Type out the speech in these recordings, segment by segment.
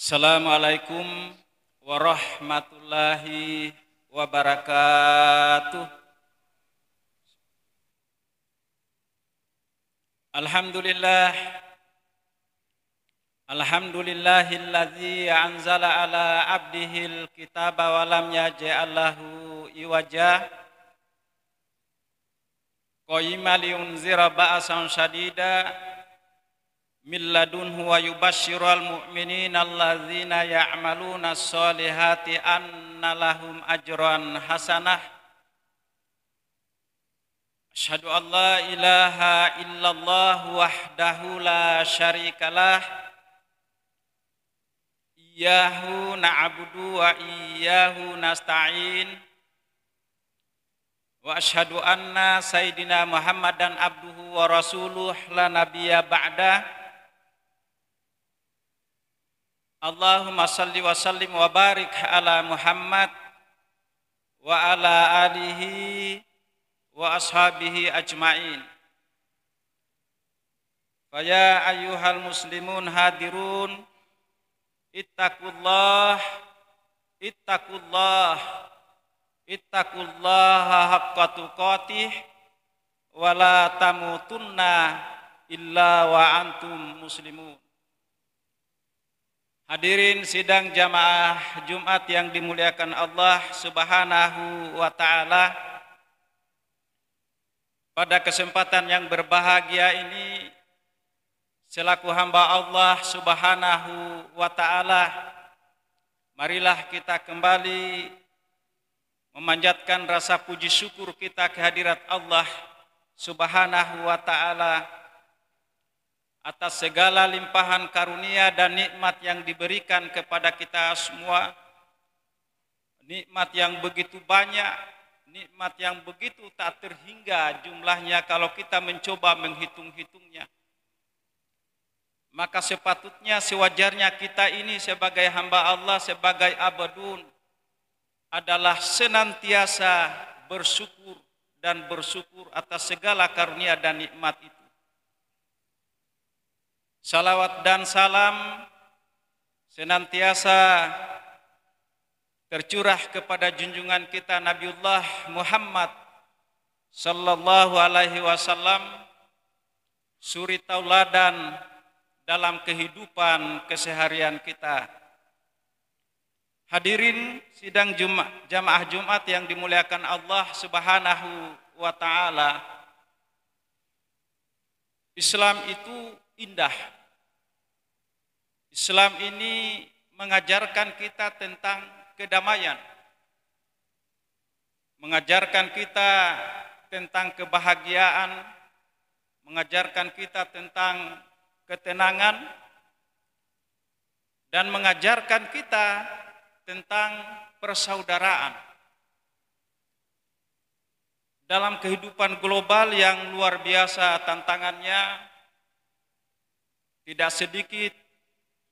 Assalamualaikum warahmatullahi wabarakatuh. Alhamdulillah, alhamdulillahilladzi anzala ala abdihil kitaba wa lam yaj'al lahu iwaja qayyima liyunzira ba'san syadida min ladunhu wa yubashshiral mu'minina alladzina ya'maluna sholihati anna lahum ajran hasanah. Asyhadu an la ilaha illallah wahdahu la syarikalah, iyyahu na'budu wa iyyahu nasta'in, wa asyhadu anna sayyidina Muhammadan abduhu wa rasuluh la nabiyya ba'da. Allahumma salli wa sallim wa barik ala Muhammad wa ala alihi wa ashabihi ajma'in. Faya ayyuhal muslimun hadirun, ittaqullah ittaqullaha haqqa tuqatih wa la tamutunna illa wa antum muslimun. Hadirin sidang jamaah Jumat yang dimuliakan Allah Subhanahu wa ta'ala. Pada kesempatan yang berbahagia ini, selaku hamba Allah Subhanahu wa ta'ala, marilah kita kembali memanjatkan rasa puji syukur kita kehadirat Allah Subhanahu wa ta'ala atas segala limpahan karunia dan nikmat yang diberikan kepada kita semua. Nikmat yang begitu banyak, nikmat yang begitu tak terhingga jumlahnya kalau kita mencoba menghitung-hitungnya. Maka sepatutnya, sewajarnya kita ini sebagai hamba Allah, sebagai abadun, adalah senantiasa bersyukur dan bersyukur atas segala karunia dan nikmat itu. Salawat dan salam senantiasa tercurah kepada junjungan kita Nabiullah Muhammad sallallahu alaihi wasallam, suri tauladan dalam kehidupan keseharian kita. Hadirin sidang jamaah Jumat yang dimuliakan Allah Subhanahu wa ta'ala. Islam itu indah. Islam ini mengajarkan kita tentang kedamaian, mengajarkan kita tentang kebahagiaan, mengajarkan kita tentang ketenangan, dan mengajarkan kita tentang persaudaraan. Dalam kehidupan global yang luar biasa tantangannya, tidak sedikit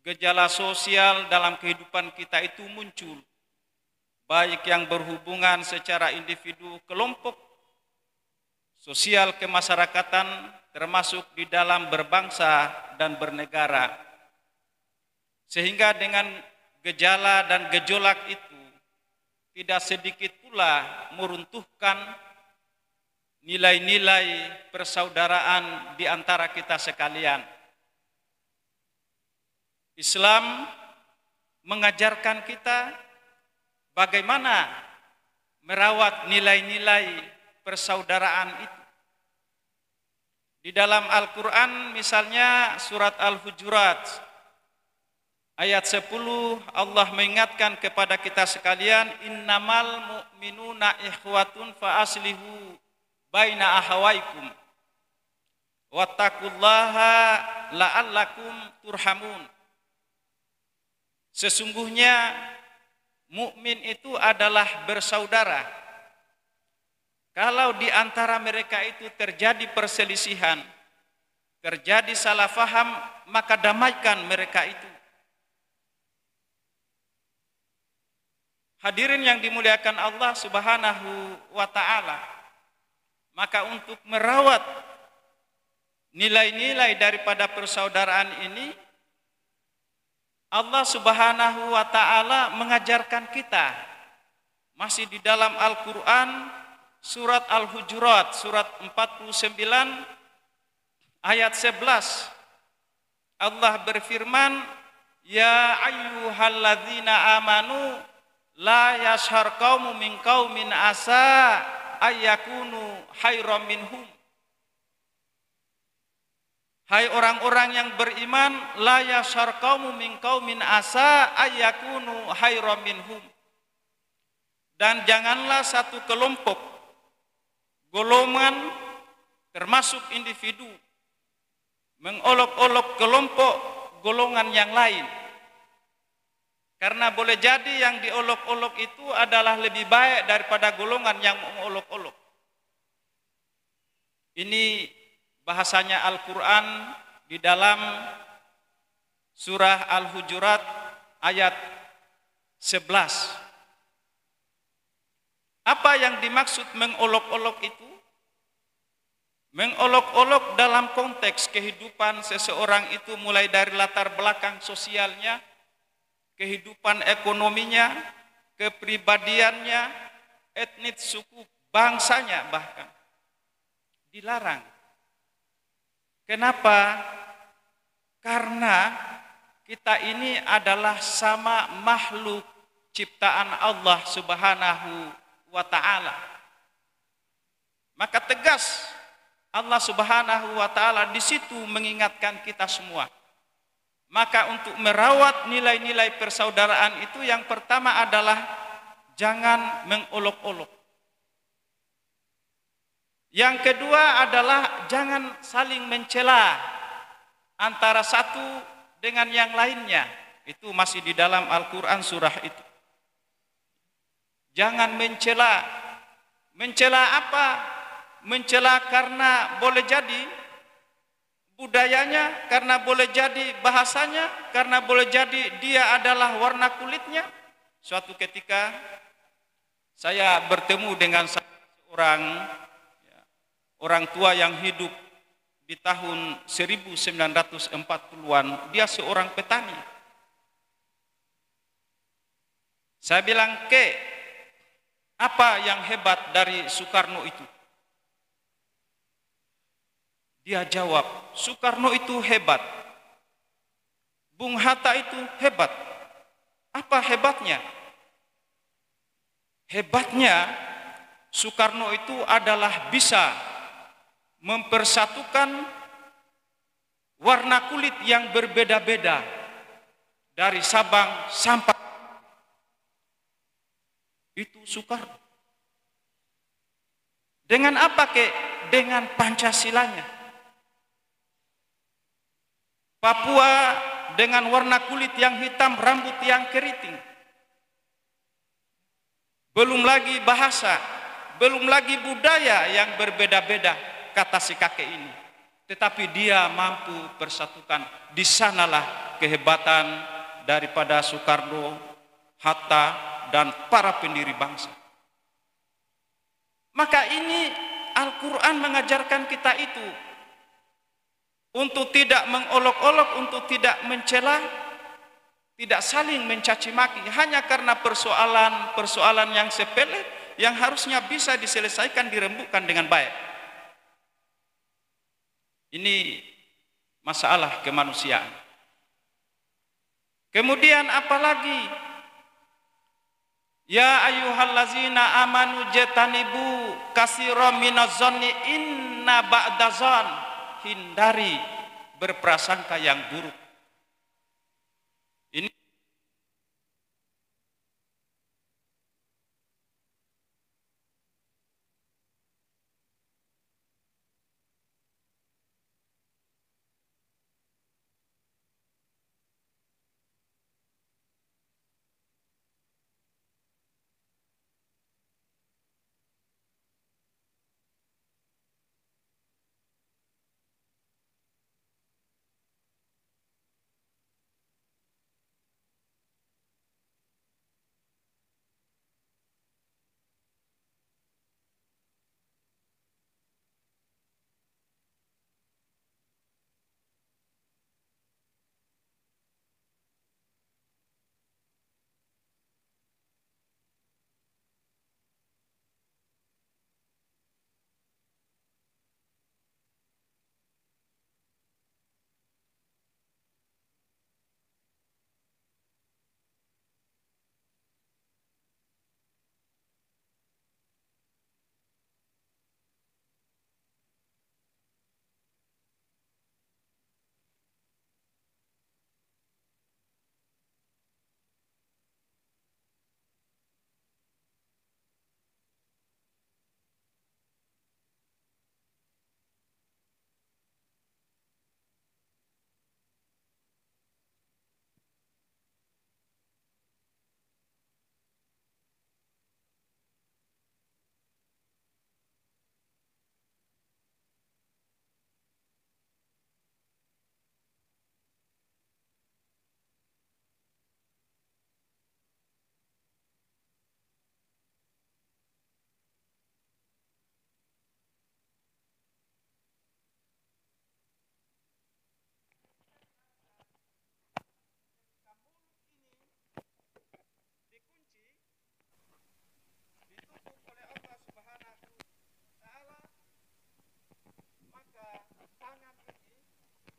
gejala sosial dalam kehidupan kita itu muncul, baik yang berhubungan secara individu, kelompok, sosial kemasyarakatan, termasuk di dalam berbangsa dan bernegara. Sehingga dengan gejala dan gejolak itu, tidak sedikit pula meruntuhkan nilai-nilai persaudaraan di antara kita sekalian. Islam mengajarkan kita bagaimana merawat nilai-nilai persaudaraan itu. Di dalam Al-Quran misalnya surat Al-Hujurat ayat 10, Allah mengingatkan kepada kita sekalian, innamal mu'minuna ikhwatun fa aslihu baina ahawaikum wattaqullaha la'allakum turhamun. Sesungguhnya mukmin itu adalah bersaudara. Kalau di antara mereka itu terjadi perselisihan, terjadi salah faham, maka damaikan mereka itu. Hadirin yang dimuliakan Allah Subhanahu wa ta'ala, maka untuk merawat nilai-nilai daripada persaudaraan ini, Allah Subhanahu wa taala mengajarkan kita masih di dalam Al-Qur'an surat Al-Hujurat surat 49 ayat 11. Allah berfirman, ya ayyuhalladzina amanu la yashhar qaumun min qaumin asa ayyakunu khairam minhum. Hai orang-orang yang beriman, la yashhar qaumun min qaumin asa ayyakunu khairam minhum. Dan janganlah satu kelompok, golongan termasuk individu mengolok-olok kelompok golongan yang lain. Karena boleh jadi yang diolok-olok itu adalah lebih baik daripada golongan yang mengolok-olok. Ini bahasanya Al-Quran di dalam surah Al-Hujurat ayat 11. Apa yang dimaksud mengolok-olok itu? Mengolok-olok dalam konteks kehidupan seseorang itu mulai dari latar belakang sosialnya, kehidupan ekonominya, kepribadiannya, etnis, suku, bangsanya bahkan. Dilarang. Kenapa? Karena kita ini adalah sama makhluk ciptaan Allah Subhanahu wa taala. Maka tegas Allah Subhanahu wa taala di situ mengingatkan kita semua. Maka untuk merawat nilai-nilai persaudaraan itu yang pertama adalah jangan mengolok-olok. Yang kedua adalah jangan saling mencela antara satu dengan yang lainnya. Itu masih di dalam Al-Quran surah itu. Jangan mencela. Mencela apa? Mencela karena boleh jadi budayanya, karena boleh jadi bahasanya, karena boleh jadi dia adalah warna kulitnya. Suatu ketika saya bertemu dengan seorang orang tua yang hidup di tahun 1940-an, dia seorang petani. Saya bilang, apa yang hebat dari Soekarno itu? Dia jawab, Soekarno itu hebat. Bung Hatta itu hebat. Apa hebatnya? Hebatnya Soekarno itu adalah bisa mempersatukan warna kulit yang berbeda-beda dari Sabang sampai itu Soekarno. Dengan apa Dengan Pancasilanya. Papua dengan warna kulit yang hitam, rambut yang keriting. Belum lagi bahasa, belum lagi budaya yang berbeda-beda. Kata si kakek ini, tetapi dia mampu persatukan. Di sanalah kehebatan daripada Soekarno, Hatta, dan para pendiri bangsa. Maka ini Al-Quran mengajarkan kita itu untuk tidak mengolok-olok, untuk tidak mencela, tidak saling mencaci maki hanya karena persoalan yang sepele yang harusnya bisa diselesaikan, dirembukkan dengan baik. Ini masalah kemanusiaan. Kemudian apalagi? Ya ayyuhallazina amanu jatanibu katsiran minadh-dhanni inna ba'dadh-dhann. Hindari berprasangka yang buruk. Ini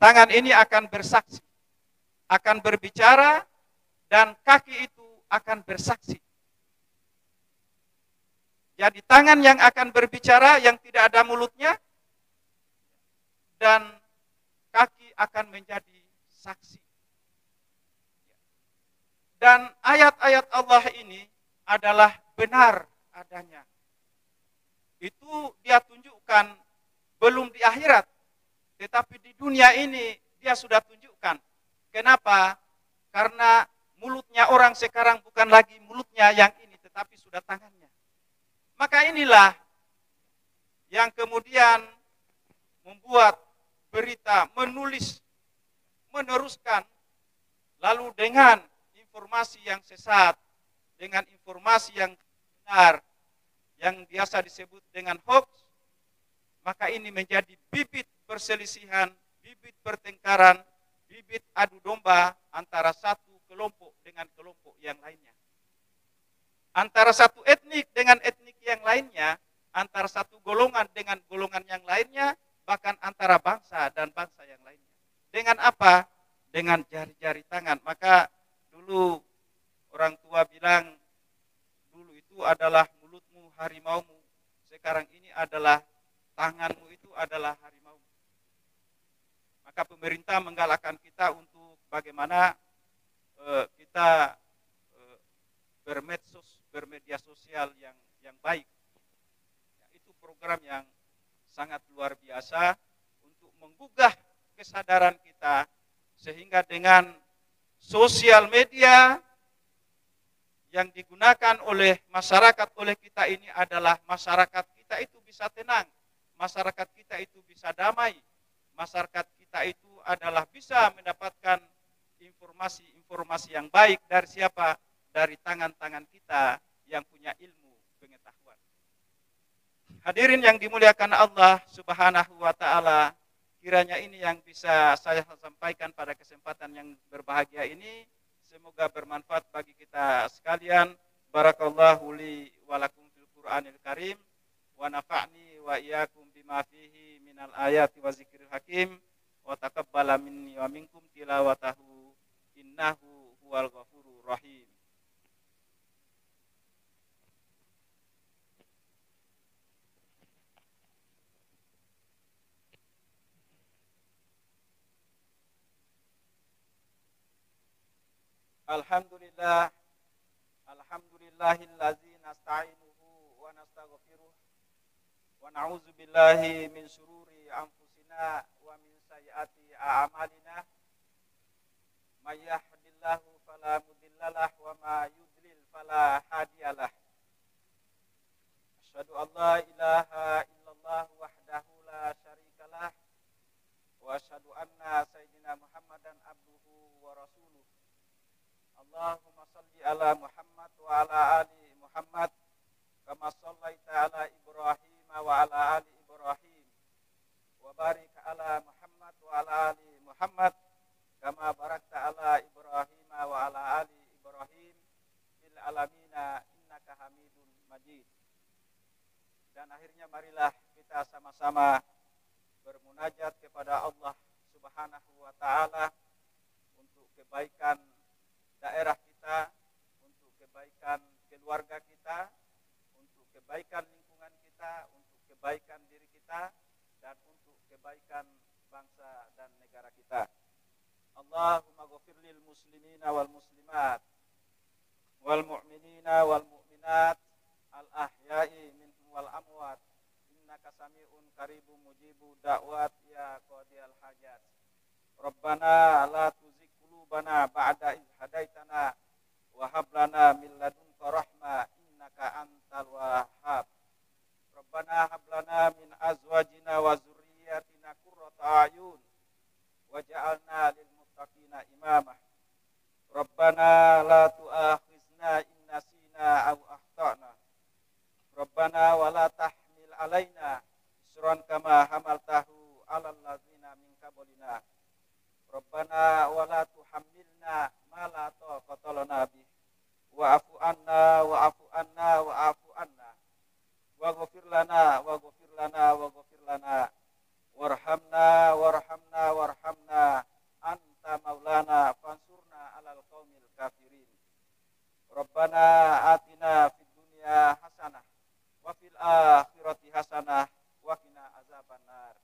tangan ini akan bersaksi, akan berbicara, dan kaki itu akan bersaksi. Jadi tangan yang akan berbicara yang tidak ada mulutnya, dan kaki akan menjadi saksi. Dan ayat-ayat Allah ini adalah benar adanya. Itu dia tunjukkan belum di akhirat, tetapi di dunia ini dia sudah tunjukkan. Kenapa? Karena mulutnya orang sekarang bukan lagi mulutnya yang ini, tetapi sudah tangannya. Maka inilah yang kemudian membuat berita, menulis, meneruskan, lalu dengan informasi yang sesat, dengan informasi yang benar, yang biasa disebut dengan hoax, maka ini menjadi bibit perselisihan, bibit pertengkaran, bibit adu domba antara satu kelompok dengan kelompok yang lainnya. Antara satu etnik dengan etnik yang lainnya, antara satu golongan dengan golongan yang lainnya, bahkan antara bangsa dan bangsa yang lainnya. Dengan apa? Dengan jari-jari tangan. Maka dulu orang tua bilang, dulu itu adalah mulutmu harimaumu, sekarang ini adalah tanganmu itu adalah harimau. Maka pemerintah menggalakkan kita untuk bagaimana kita bermedsos, bermedia sosial yang baik. Ya, itu program yang sangat luar biasa untuk menggugah kesadaran kita, sehingga dengan sosial media yang digunakan oleh masyarakat, oleh kita ini adalah masyarakat kita itu bisa tenang, masyarakat kita itu bisa damai, masyarakat kita itu adalah bisa mendapatkan informasi-informasi yang baik dari siapa? Dari tangan-tangan kita yang punya ilmu pengetahuan. Hadirin yang dimuliakan Allah Subhanahu wa taala, kiranya ini yang bisa saya sampaikan pada kesempatan yang berbahagia ini. Semoga bermanfaat bagi kita sekalian. Barakallahu li wa lakum fil Qur'anil Karim wa nafa'ni wa iyyakum bima fihi minal ayati wa zikril hakim wa taqabbala minni wa minkum tilawatahu innahu huwal ghafurur rahim. Alhamdulillah, alhamdulillahillazi nasta'inuhu wa nastaghfiruh wa na'udzu billahi min syururi anfusina wa min sayyiati a'malina. May yahdihillahu fala mudhillalah wa ma yudlil fala hadiyalah. Asyhadu an la ilaha illallah wahdahu la syarikalah wa asyhadu anna sayyidina Muhammadan abduhu wa rasuluh. Allahumma salli ala Muhammad wa ala ali Muhammad kama sallaita ala Ibrahim wa ala ali Ibrahim wa barik ala Muhammad wa ala ali Muhammad kama barakta ala Ibrahim wa ala ali Ibrahim fil alamina innaka Hamidun Majid. Dan akhirnya marilah kita sama-sama bermunajat kepada Allah Subhanahu wa taala untuk kebaikan daerah kita, untuk kebaikan keluarga kita, untuk kebaikan lingkungan kita, untuk kebaikan diri kita, dan untuk kebaikan bangsa dan negara kita. Allahumma ghafir lil muslimina wal muslimat wal mu'minina wal mu'minat al ahya'i minhum wal amwat innaka sami'un qaribun mujibu da'wat ya qadiyal hajat. Rabbana la tuzigh qulubana ba'da idh hadaitana wa hab lana min ladunka rahmah innaka antal wahhab. Rabbana hab lana min azwajina wa dzurriyyatina qurrata a'yun waj'alna lil muttaqina imamah. Rabbana la tu'akhizna in nasina aw akhtana. Rabbana wa la tahmil alaina isran kama hamaltahu 'alal ladzina min qablina. Rabbana wa la tuhammilna ma la taqata lana bih wa'fu anna wa'fu anna wa'fu anna waghfir lana waghfir lana waghfir lana warhamna anta maulana fansurna alal qaumil kafirin. Rabbana atina fid dunya hasanah wa fil akhirati hasanah wa qina azabannar.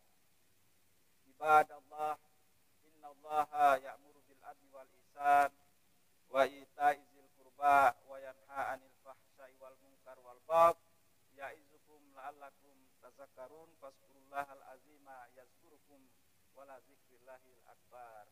Ibadallah, innallaha ya'muru bil adli wal ihsan wa ita'i dzil qurba wa yanha 'anil fahsya'i wal munkar wal baghi ya'izukum la'allakum tazakkarun. Fazkurullahal azima yazkurukum wa la dzikrillahil akbar.